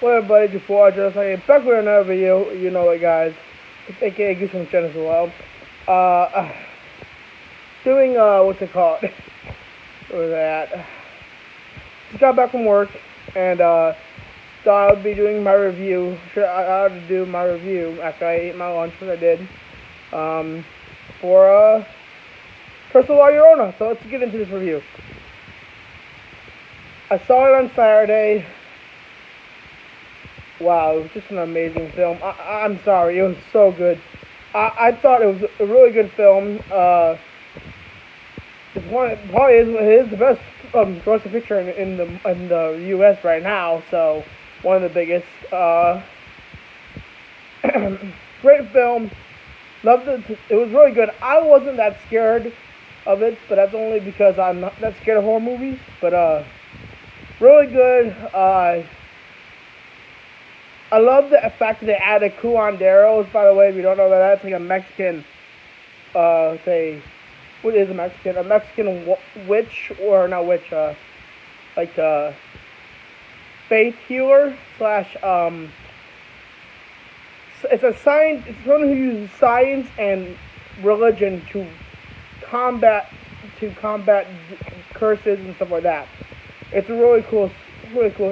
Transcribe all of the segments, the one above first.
What up, buddy? Before I just like back with another video, you know it, guys. It's AKA Goose from Jen as well. Uh, doing what's it called? What was that? Just got back from work and thought I'd be doing my review. I ought to do my review after I ate my lunch, which I did. Um, for Personal Law Llorona. So let's get into this review. I saw it on Saturday. Wow, it was just an amazing film. I'm sorry, it was so good. I thought it was a really good film. It's probably it is the best motion picture in the U.S. right now. So one of the biggest. Great film. Loved it. It was really good. I wasn't that scared of it, but that's only because I'm not that scared of horror movies. But really good. I love the fact that they added curanderos. By the way, if you don't know that, that's like a Mexican, say, what is a Mexican? A Mexican witch, or not witch, like faith healer slash it's a science. It's someone who uses science and religion combat to combat curses and stuff like that. It's a really cool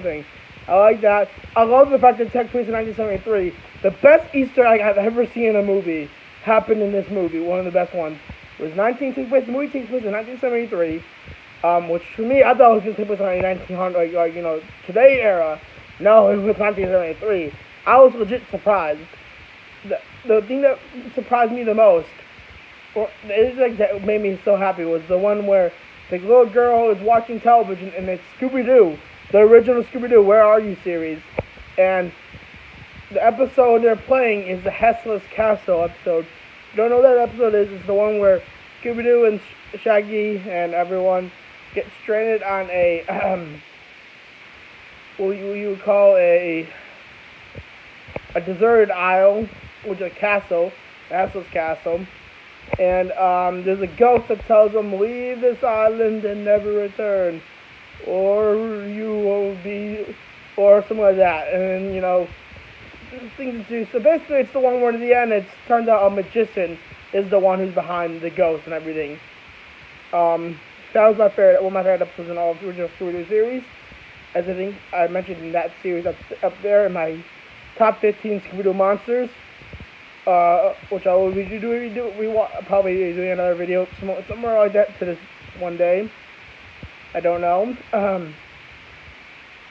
thing. I like that. I love the fact that it took place in 1973. The best Easter egg I've ever seen in a movie happened in this movie. One of the best ones. It was the movie takes place in 1973, which for me, I thought it was going to take place in 1900, today era. No, it was 1973. I was legit surprised. The thing that surprised me the most, or that made me so happy, was the one where the little girl is watching television and it's Scooby-Doo, the original Scooby-Doo, Where Are You series. And the episode they're playing is the Hessless Castle episode. If you don't know what that episode is, it's the one where Scooby-Doo and Shaggy and everyone get stranded on a, what you would call a deserted isle, which is a castle, Hessless Castle. And there's a ghost that tells them, leave this island and never return, or you will be, or something like that. And things to do. So basically, it's the one where at the end it turns out a magician is the one who's behind the ghost and everything. That was one of my favorite episodes in all of the original Scooby-Doo series. As I think I mentioned in that series up there in my top 15 Scooby-Doo monsters. Which I will probably doing another video somewhere like that to this one day. I don't know.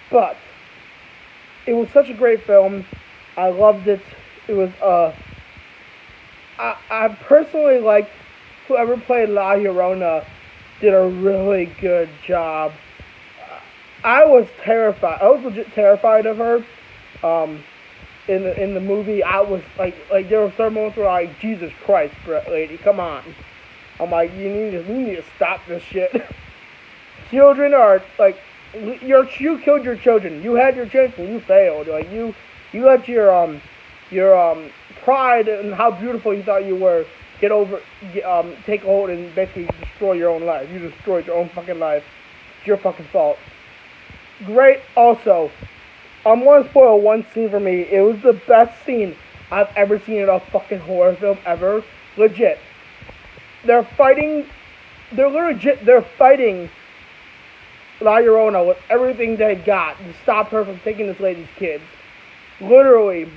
But it was such a great film. I loved it. It was I personally liked whoever played La Llorona did a really good job. I was terrified. I was legit terrified of her. In the movie, I was like there were certain moments where like, Jesus Christ, lady, come on. I'm like, you need to stop this shit. Children are like, you killed your children. You had your chance and you failed. Like you let your pride and how beautiful you thought you were take hold and basically destroy your own life. You destroyed your own fucking life. It's your fucking fault. Great. Also, I'm gonna spoil one scene for me. It was the best scene I've ever seen in a fucking horror film ever. Legit. They're fighting La Llorona with everything they got to stop her from taking this lady's kids. Literally,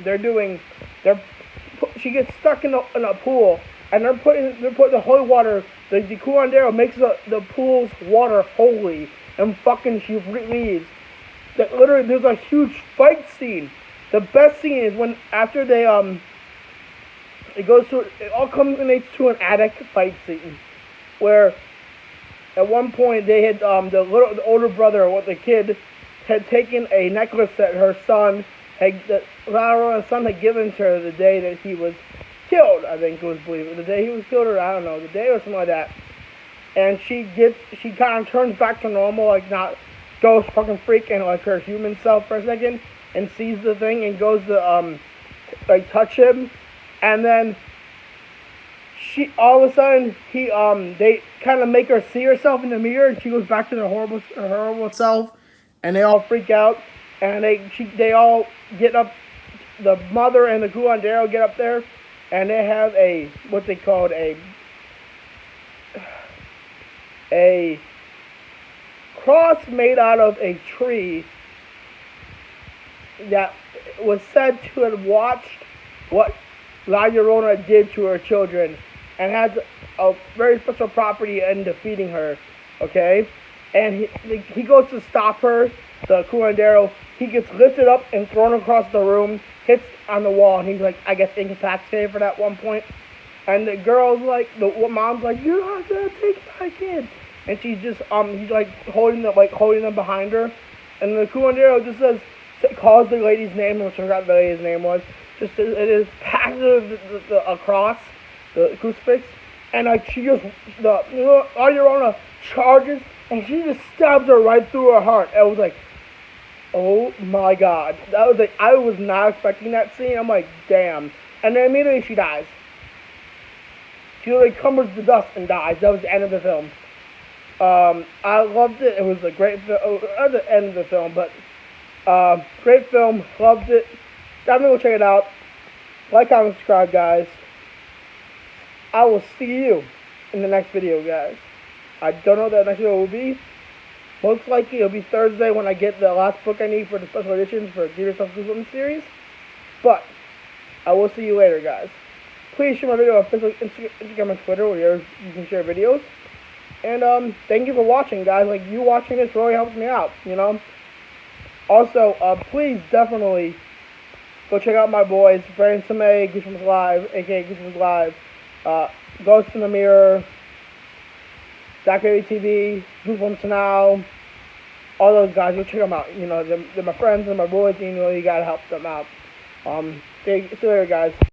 she gets stuck in a pool, and they're putting the holy water. The curandero makes the pool's water holy, and fucking she leaves. That literally, there's a huge fight scene. The best scene is when after they it all culminates to an attic fight scene, where at one point they had the older brother or the kid had taken a necklace that her son Laura's son had given to her the day that he was killed. I think it was believed the day he was killed, or I don't know, the day or something like that. And she kind of turns back to normal, like not goes fucking freak and like her human self for a second, and sees the thing and goes to touch him, and then she all of a sudden they kind of make her see herself in the mirror, and she goes back to her horrible self, and they all freak out. and they all get up. The mother and the curandero get up there, and they have a what they called a cross made out of a tree that was said to have watched what La Llorona did to her children, and has a very special property in defeating her. Okay, and he goes to stop her. The curandero, he gets lifted up and thrown across the room, hits on the wall, and he's like, I guess, incapacitated for that one point. And the girl's like, the mom's like, you're not gonna take my kid, and she's just he's like holding them behind her, and the curandero just calls the lady's name, which I forgot the lady's name was. Just it is passive across the crucifix, and like she just La Llorona charges, and she just stabs her right through her heart. I was like, oh my god, that was like, I was not expecting that scene. I'm like, damn, and then immediately she dies. She literally crumbers the dust and dies. That was the end of the film. I loved it. It was a great film. At the end of the film, but great film. Loved it. Definitely go check it out. Like, comment, subscribe, guys. I will see you in the next video, guys. I don't know what the next video will be. Most likely it'll be Thursday when I get the last book I need for the special editions for Give Yourself Goosebumps series. But I will see you later, guys. Please share my video on Facebook, Instagram, and Twitter, where you can share videos. And thank you for watching, guys. Like, you watching this really helps me out, you know. Also, please definitely go check out my boys, Brandon Samay, Goosebumps Live, aka Goosebumps Live, Ghost in the Mirror, Zach Baby TV, Goosebumps Now, all those guys. Go check them out. You know, they're my friends and my boys, and you know you gotta help them out. See you later, guys.